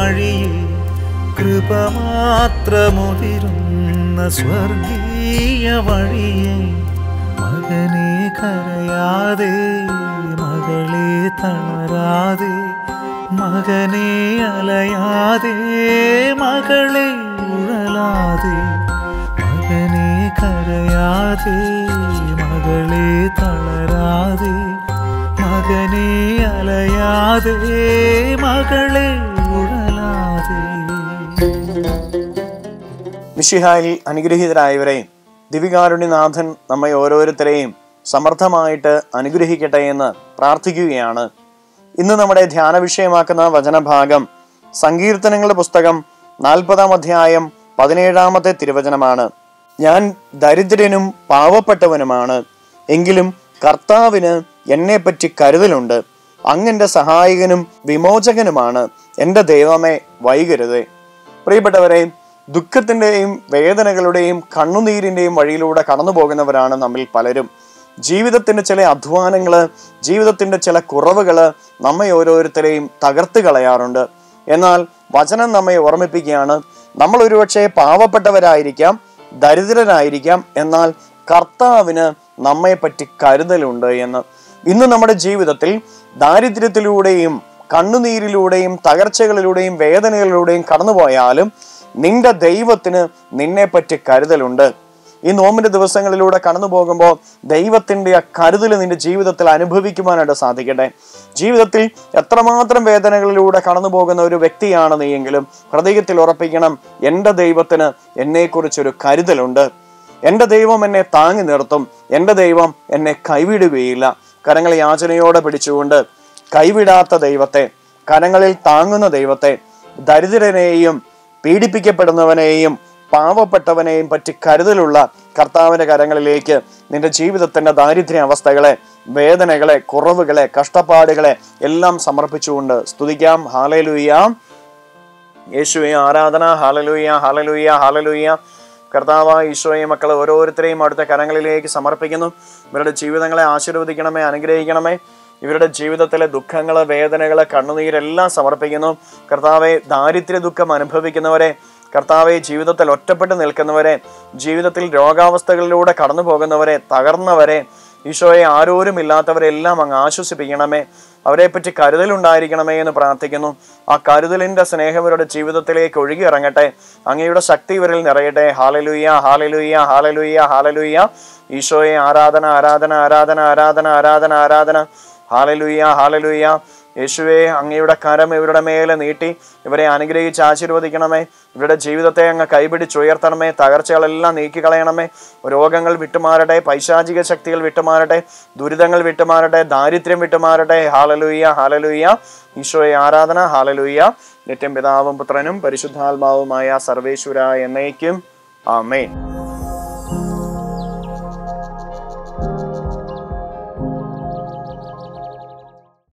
വഴിയെ കൃപ മാത്രമുതിരുന്ന സ്വർഗീയ വഴിയെ മകനെ കരയാതെ മകളെ തളരാതെ മകനെ അലയാതെ മകളെ ഉഴലാതെ മകനെ കരയാതെ മകളെ തളരാതെ മകനെ അലയാതെ മകളെ ഉഴലാതെ. മിശിഹായിൽ അനുഗ്രഹീതരായവരെ, ദിവികാരുണ്യനാഥൻ നമ്മെ ഓരോരുത്തരെയും സമർത്ഥമായിട്ട് അനുഗ്രഹിക്കട്ടെ എന്ന് പ്രാർത്ഥിക്കുകയാണ്. ഇന്ന് നമ്മുടെ ധ്യാന വിഷയമാക്കുന്ന വചനഭാഗം സങ്കീർത്തനങ്ങളുടെ പുസ്തകം 40-ാം അധ്യായം 17-ാമത്തെ തിരുവചനമാണ്. ഞാൻ ദരിദ്രനും പാവപ്പെട്ടവനുമാണ്, എങ്കിലും കർത്താവിന് എന്നെപ്പറ്റി കരുതലുണ്ട്. അങ്ങെന്റെ സഹായകനും വിമോചകനുമാണ്. എൻ്റെ ദൈവമേ, വൈകരുതേ. പ്രിയപ്പെട്ടവരെ, ദുഃഖത്തിൻ്റെയും വേദനകളുടെയും കണ്ണുനീരിൻ്റെയും വഴിയിലൂടെ കടന്നു പോകുന്നവരാണ് നമ്മിൽ പലരും. ജീവിതത്തിൻ്റെ ചില അധ്വാനങ്ങൾ, ജീവിതത്തിൻ്റെ ചില കുറവുകൾ നമ്മെ ഓരോരുത്തരെയും തകർത്ത് കളയാറുണ്ട്. എന്നാൽ വചനം നമ്മെ ഓർമ്മിപ്പിക്കുകയാണ്, നമ്മൾ ഒരുപക്ഷെ പാവപ്പെട്ടവരായിരിക്കാം, ദരിദ്രരായിരിക്കാം, എന്നാൽ കർത്താവിന് നമ്മെപ്പറ്റി കരുതലുണ്ട് എന്ന്. ഇന്ന് നമ്മുടെ ജീവിതത്തിൽ ദാരിദ്ര്യത്തിലൂടെയും കണ്ണുനീരിലൂടെയും തകർച്ചകളിലൂടെയും വേദനകളിലൂടെയും കടന്നുപോയാലും നിന്റെ ദൈവത്തിന് നിന്നെപ്പറ്റി കരുതലുണ്ട്. ഈ നോമ്പിന്റെ ദിവസങ്ങളിലൂടെ കടന്നു പോകുമ്പോൾ ദൈവത്തിന്റെ ആ കരുതൽ നിന്റെ ജീവിതത്തിൽ അനുഭവിക്കുവാനായിട്ട് സാധിക്കട്ടെ. ജീവിതത്തിൽ എത്രമാത്രം വേദനകളിലൂടെ കടന്നു പോകുന്ന ഒരു വ്യക്തിയാണ് നീയെങ്കിലും ഹൃദയത്തിൽ ഉറപ്പിക്കണം, എൻ്റെ ദൈവത്തിന് എന്നെക്കുറിച്ചൊരു കരുതലുണ്ട്. എൻ്റെ ദൈവം എന്നെ താങ്ങി നിർത്തും, എൻ്റെ ദൈവം എന്നെ കൈവിടുകയില്ല. കരങ്ങൾ യാചനയോടെ പിടിച്ചുകൊണ്ട് കൈവിടാത്ത ദൈവത്തെ, കരങ്ങളിൽ താങ്ങുന്ന ദൈവത്തെ, ദരിദ്രനെയും പീഡിപ്പിക്കപ്പെടുന്നവനെയും പാവപ്പെട്ടവനെയും പറ്റി കരുതലുള്ള കർത്താവിന്റെ കരങ്ങളിലേക്ക് നിന്റെ ജീവിതത്തിന്റെ ദാരിദ്ര്യ അവസ്ഥകളെ, വേദനകളെ, കുറവുകളെ, കഷ്ടപ്പാടുകളെ എല്ലാം സമർപ്പിച്ചുകൊണ്ട് സ്തുതിക്കാം. ഹല്ലേലൂയ, യേശുവേ ആരാധന. Hallelujah, hallelujah, hallelujah. കർത്താവായ ഈശോയെ, മക്കളെ ഓരോരുത്തരെയും അവിടുത്തെ കരങ്ങളിലേക്ക് സമർപ്പിക്കുന്നു. ഇവരുടെ ജീവിതങ്ങളെ ആശീർവദിക്കണമേ, അനുഗ്രഹിക്കണമേ. ഇവരുടെ ജീവിതത്തിലെ ദുഃഖങ്ങള്, വേദനകള്, കണ്ണുനീരെല്ലാം സമർപ്പിക്കുന്നു. കർത്താവെ, ദാരിദ്ര്യ ദുഃഖം അനുഭവിക്കുന്നവരെ, കർത്താവെ, ജീവിതത്തിൽ ഒറ്റപ്പെട്ട് നിൽക്കുന്നവരെ, ജീവിതത്തിൽ രോഗാവസ്ഥകളിലൂടെ കടന്നു പോകുന്നവരെ, തകർന്നവരെ, ഈശോയെ ആരോരുമില്ലാത്തവരെല്ലാം അങ്ങ് ആശ്വസിപ്പിക്കണമേ. അവരെപ്പറ്റി കരുതലുണ്ടായിരിക്കണമേ എന്ന് പ്രാർത്ഥിക്കുന്നു. ആ കരുതലിന്റെ സ്നേഹം ഇവരുടെ ജീവിതത്തിലേക്ക് ഒഴുകി ഇറങ്ങട്ടെ. അങ്ങയുടെ ശക്തി ഇവരിൽ നിറയട്ടെ. Hallelujah, hallelujah, hallelujah, hallelujah. ഈശോയെ ആരാധന, ആരാധന, ആരാധന, ആരാധന, ആരാധന, ആരാധന. Hallelujah, hallelujah. യേശുവേ, അങ്ങയുടെ കരം ഇവരുടെ മേലെ നീട്ടി ഇവരെ അനുഗ്രഹിച്ച് ആശീർവദിക്കണമേ. ഇവരുടെ ജീവിതത്തെ അങ്ങ് കൈപിടിച്ചുയർത്തണമേ. തകർച്ചകളെല്ലാം നീക്കിക്കളയണമേ. രോഗങ്ങൾ വിട്ടുമാറട്ടെ, പൈശാചിക ശക്തികൾ വിട്ടുമാറട്ടെ, ദുരിതങ്ങൾ വിട്ടുമാറട്ടെ, ദാരിദ്ര്യം വിട്ടുമാറട്ടെ. Hallelujah, hallelujah. ഈശോയെ ആരാധന. ഹല്ലേലൂയ. നിത്യം പിതാവും പുത്രനും പരിശുദ്ധാത്മാവുമായ സർവേശ്വര എന്നേക്കും. ആമേൻ.